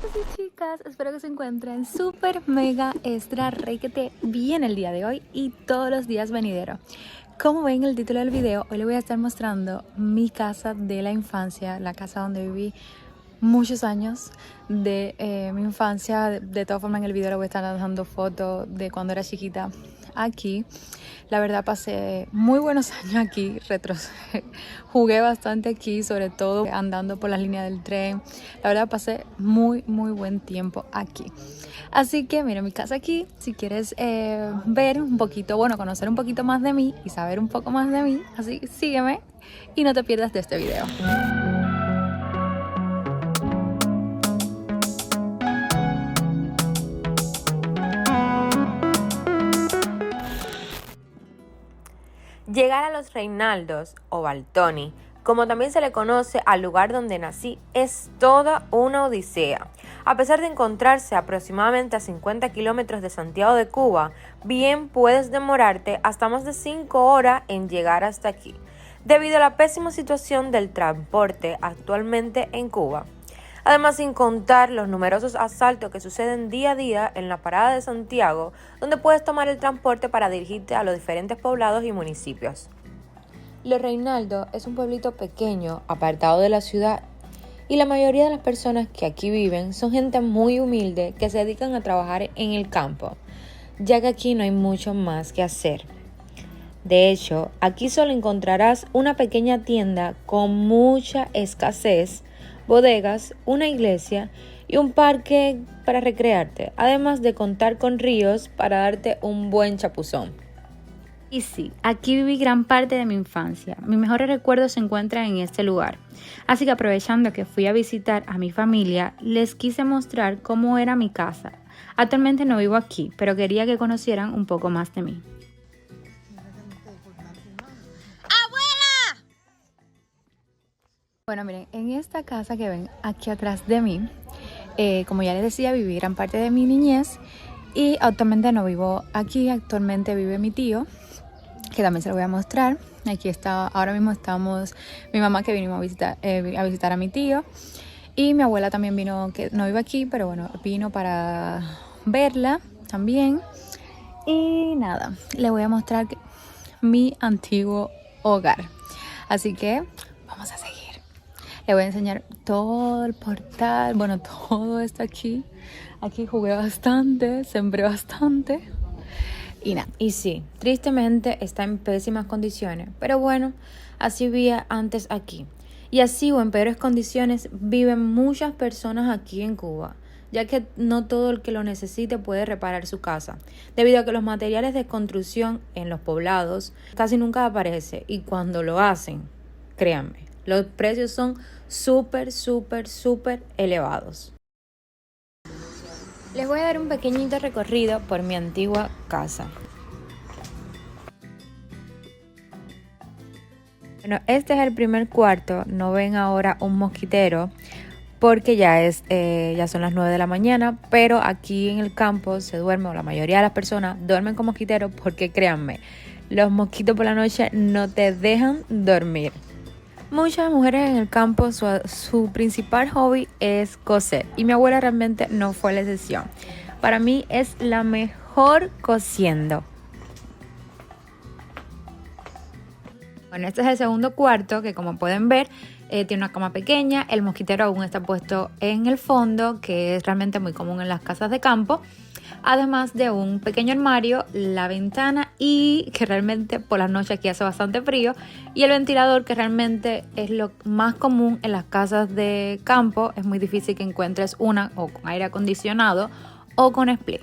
Sí, chicas, espero que se encuentren súper mega extra requete bien el día de hoy y todos los días venidero. Como ven en el título del video, hoy les voy a estar mostrando mi casa de la infancia, la casa donde viví muchos años de mi infancia. De todas formas, en el video les voy a estar dando fotos de cuando era chiquita aquí. La verdad pasé muy buenos años aquí, jugué bastante aquí, sobre todo andando por las líneas del tren. La verdad pasé muy buen tiempo aquí. Así que mira mi casa aquí. Si quieres ver un poquito, bueno, conocer un poquito más de mí y saber un poco más de mí, así sígueme y no te pierdas de este video. Llegar a los Reinaldos o Valtoni, como también se le conoce al lugar donde nací, es toda una odisea. A pesar de encontrarse aproximadamente a 50 kilómetros de Santiago de Cuba, bien puedes demorarte hasta más de 5 horas en llegar hasta aquí, debido a la pésima situación del transporte actualmente en Cuba. Además, sin contar los numerosos asaltos que suceden día a día en la parada de Santiago, donde puedes tomar el transporte para dirigirte a los diferentes poblados y municipios. Los Reinaldos es un pueblito pequeño, apartado de la ciudad, y la mayoría de las personas que aquí viven son gente muy humilde que se dedican a trabajar en el campo, ya que aquí no hay mucho más que hacer. De hecho, aquí solo encontrarás una pequeña tienda con mucha escasez, bodegas, una iglesia y un parque para recrearte, además de contar con ríos para darte un buen chapuzón. Y sí, aquí viví gran parte de mi infancia. Mis mejores recuerdos se encuentran en este lugar. Así que aprovechando que fui a visitar a mi familia, les quise mostrar cómo era mi casa. Actualmente no vivo aquí, pero quería que conocieran un poco más de mí. Bueno, miren, en esta casa que ven aquí atrás de mí, como ya les decía, viví gran parte de mi niñez y actualmente no vivo aquí. Actualmente vive mi tío, que también se lo voy a mostrar. Aquí está, ahora mismo estamos mi mamá, que vinimos a visitar a mi tío, y mi abuela también vino, que no vive aquí, pero bueno, vino para verla también. Y nada, les voy a mostrar mi antiguo hogar. Así que vamos a seguir. Les voy a enseñar todo el portal, bueno, todo esto aquí. Aquí jugué bastante, sembré bastante. Y nada. Y sí, tristemente está en pésimas condiciones, pero bueno, así vivía antes aquí. Y así o en peores condiciones viven muchas personas aquí en Cuba, ya que no todo el que lo necesite puede reparar su casa, debido a que los materiales de construcción en los poblados casi nunca aparecen, y cuando lo hacen, créanme, los precios son súper elevados. Les voy a dar un pequeñito recorrido por mi antigua casa. Bueno, este es el primer cuarto. No ven ahora un mosquitero porque ya son las 9 de la mañana, pero aquí en el campo se duerme, o la mayoría de las personas duermen con mosquiteros, porque créanme, los mosquitos por la noche no te dejan dormir. Muchas mujeres en el campo, su principal hobby es coser, y mi abuela realmente no fue la excepción. Para mí es la mejor cosiendo. Bueno, este es el segundo cuarto, que como pueden ver tiene una cama pequeña. El mosquitero aún está puesto en el fondo, que es realmente muy común en las casas de campo. Además de un pequeño armario, la ventana, y que realmente por la noche aquí hace bastante frío, y el ventilador, que realmente es lo más común en las casas de campo. Es muy difícil que encuentres una o con aire acondicionado o con split.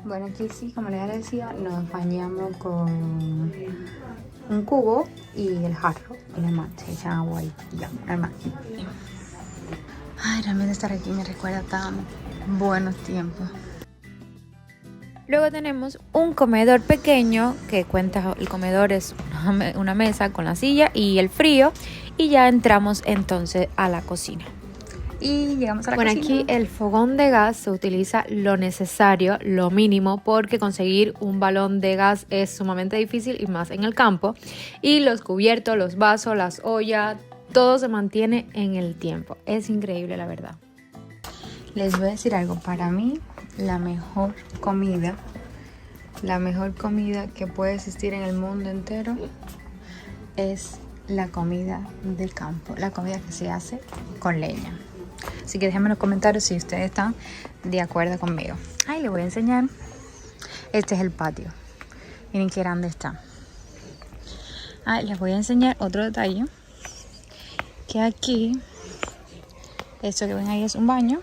Bueno, aquí sí, como les decía, nos bañamos con un cubo y el jarro y demás. Se echa agua y ya, normal. Ay, realmente estar aquí me recuerda tan buenos tiempos. Luego tenemos un comedor pequeño, que cuenta, el comedor es una mesa con la silla y el frío, y ya entramos entonces a la cocina. Y llegamos a la cocina. Aquí el fogón de gas se utiliza lo necesario, lo mínimo, porque conseguir un balón de gas es sumamente difícil, y más en el campo. Y los cubiertos, los vasos, las ollas, todo se mantiene en el tiempo. Es increíble, la verdad. Les voy a decir algo, para mí la mejor comida que puede existir en el mundo entero es la comida del campo, la comida que se hace con leña. Así que déjenme en los comentarios si ustedes están de acuerdo conmigo. Ay, les voy a enseñar. Este es el patio. Miren qué grande está. Les voy a enseñar otro detalle. Que aquí, esto que ven ahí es un baño.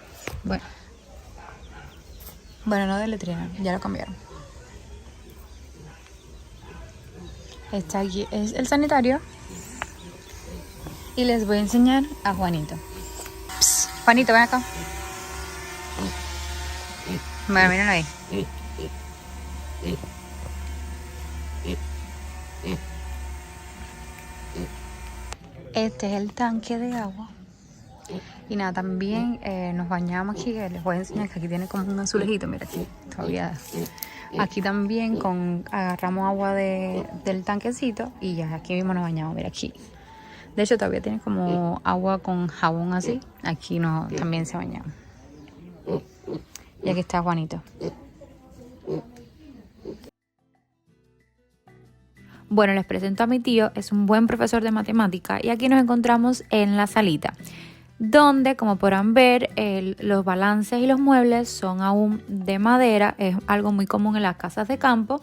Bueno, no de letrina, ya lo cambiaron. Está aquí, es el sanitario. Y les voy a enseñar a Juanito. Psst, Juanito, ven acá. Bueno, mírenlo ahí. Este es el tanque de agua. Y nada, también nos bañamos aquí. Les voy a enseñar que aquí tiene como un azulejito. Mira aquí, todavía. Aquí también agarramos agua del tanquecito y ya aquí mismo nos bañamos. Mira aquí. De hecho, todavía tiene como agua con jabón así. Aquí también se bañamos. Y aquí está Juanito. Bueno, les presento a mi tío, es un buen profesor de matemática y aquí nos encontramos en la salita, donde como podrán ver los balances y los muebles son aún de madera, es algo muy común en las casas de campo.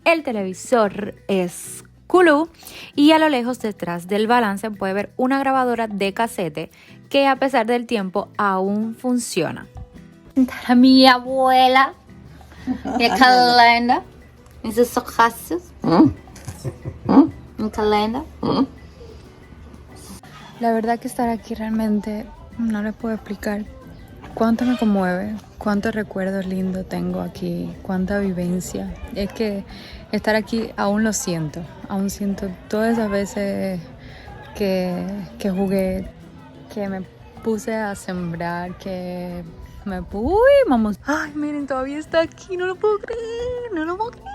El televisor es culú y a lo lejos detrás del balance puede ver una grabadora de casete que a pesar del tiempo aún funciona. A mi abuela, mi calenda, mis ojos. La verdad que estar aquí realmente no les puedo explicar cuánto me conmueve, cuántos recuerdos lindos tengo aquí, cuánta vivencia. Es que estar aquí aún lo siento, aún siento todas esas veces que jugué, que me puse a sembrar, que uy, vamos. Ay, miren, todavía está aquí, no lo puedo creer, no lo puedo creer.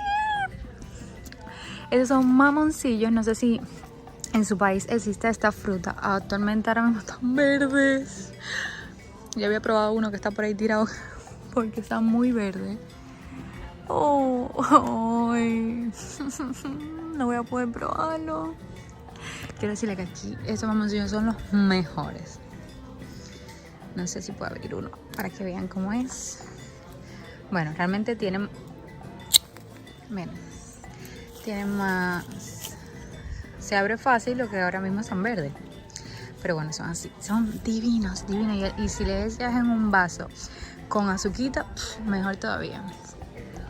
Esos son mamoncillos, no sé si en su país existe esta fruta. Actualmente ahora mismo están verdes. Ya había probado uno que está por ahí tirado porque está muy verde. Ay. No voy a poder probarlo. Quiero decirle que aquí esos mamoncillos son los mejores. No sé si puedo abrir uno para que vean cómo es. Bueno, realmente tienen... Miren. Tienen más, se abre fácil, lo que ahora mismo son verdes, pero bueno, son así, son divinos, y si le echas en un vaso con azuquita, mejor todavía.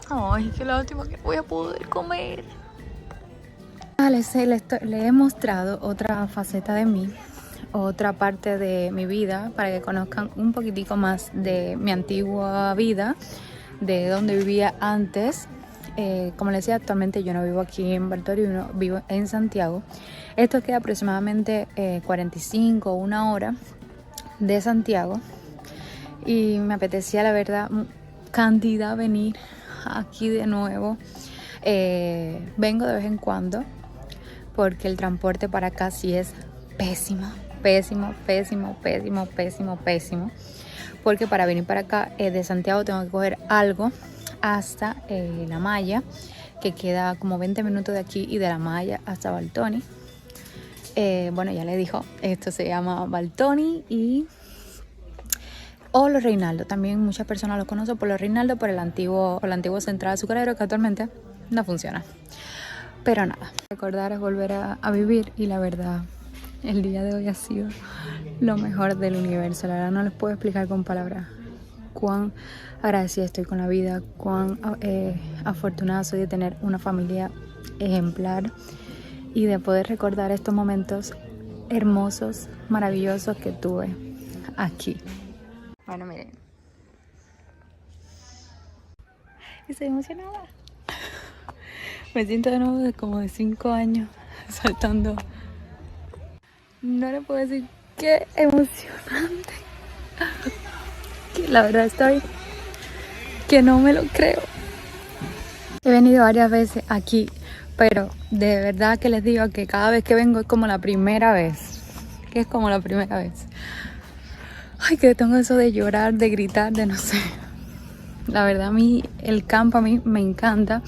Ay, qué lástima que no voy a poder comer. Les he mostrado otra faceta de mí, otra parte de mi vida, para que conozcan un poquitico más de mi antigua vida, de donde vivía antes. Como les decía, actualmente yo no vivo aquí en Valtorino, vivo en Santiago. Esto queda aproximadamente 45 o una hora de Santiago. Y me apetecía, la verdad, cantidad venir aquí de nuevo. Vengo de vez en cuando porque el transporte para acá sí es pésimo. Porque para venir para acá de Santiago tengo que coger algo hasta La Maya, que queda como 20 minutos de aquí, y de La Maya hasta Valtoni. Bueno, ya le dijo, esto se llama Valtoni o Los Reinaldos. También muchas personas lo conocen por Los Reinaldos, por el antiguo central azucarero, que actualmente no funciona. Pero nada, recordar es volver a vivir, y la verdad, el día de hoy ha sido lo mejor del universo. La verdad no les puedo explicar con palabras cuán agradecida estoy con la vida, cuán afortunada soy de tener una familia ejemplar y de poder recordar estos momentos hermosos, maravillosos que tuve aquí. Bueno, miren, estoy emocionada. Me siento de nuevo como de 5 años saltando. No le puedo decir qué emocionante. La verdad estoy que no me lo creo. He venido varias veces aquí, pero de verdad que les digo que cada vez que vengo es como la primera vez que es como la primera vez. Ay, que tengo eso de llorar, de gritar, de no sé. La verdad, a mí, el campo a mí me encanta.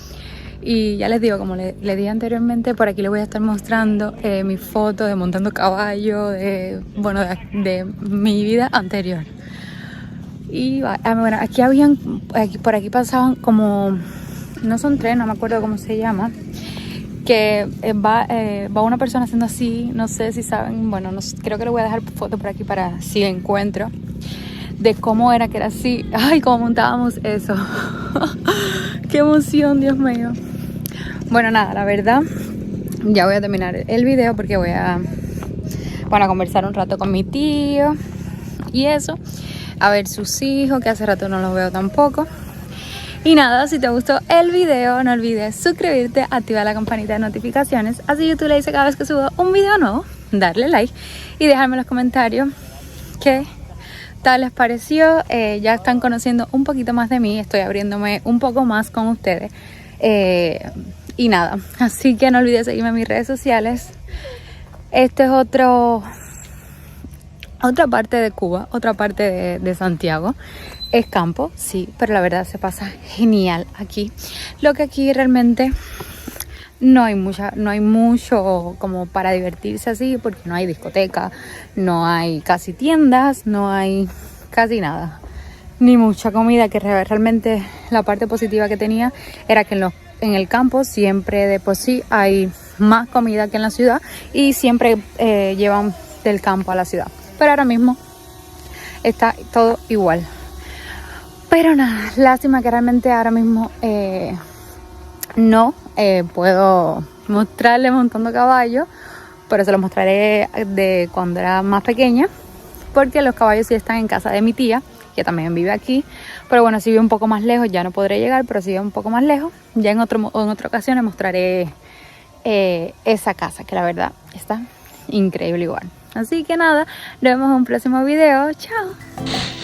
Y ya les digo, como le dije anteriormente, por aquí les voy a estar mostrando mis fotos de montando caballo, de mi vida anterior. Y bueno, por aquí pasaban como, no son trenes, no me acuerdo cómo se llama, que va una persona haciendo así, no sé si saben, bueno, creo que le voy a dejar foto por aquí para si encuentro, de cómo era que era así. Ay, cómo montábamos eso. Qué emoción, Dios mío. Bueno, nada, la verdad, ya voy a terminar el video porque voy a conversar un rato con mi tío y eso, a ver sus hijos, que hace rato no los veo tampoco. Y nada, si te gustó el video, no olvides suscribirte, activar la campanita de notificaciones, así YouTube le dice cada vez que subo un video nuevo, darle like y dejarme en los comentarios qué tal les pareció. Ya están conociendo un poquito más de mí, estoy abriéndome un poco más con ustedes. Y nada, así que no olvides seguirme en mis redes sociales. Este es otra parte de Cuba, otra parte de Santiago. Es campo, sí, pero la verdad se pasa genial aquí. Lo que aquí realmente no hay mucho como para divertirse así, porque no hay discoteca, no hay casi tiendas, no hay casi nada, ni mucha comida, que realmente la parte positiva que tenía era que en el campo siempre de por sí hay más comida que en la ciudad y siempre llevan del campo a la ciudad. Pero ahora mismo está todo igual. Pero nada, lástima que realmente ahora mismo no puedo mostrarle montando caballo, pero se lo mostraré de cuando era más pequeña, porque los caballos sí están en casa de mi tía, que también vive aquí. Pero bueno, si vive un poco más lejos ya no podré llegar, pero si vive un poco más lejos, ya en otra ocasión les mostraré esa casa, que la verdad está increíble igual. Así que nada, nos vemos en un próximo video. Chao.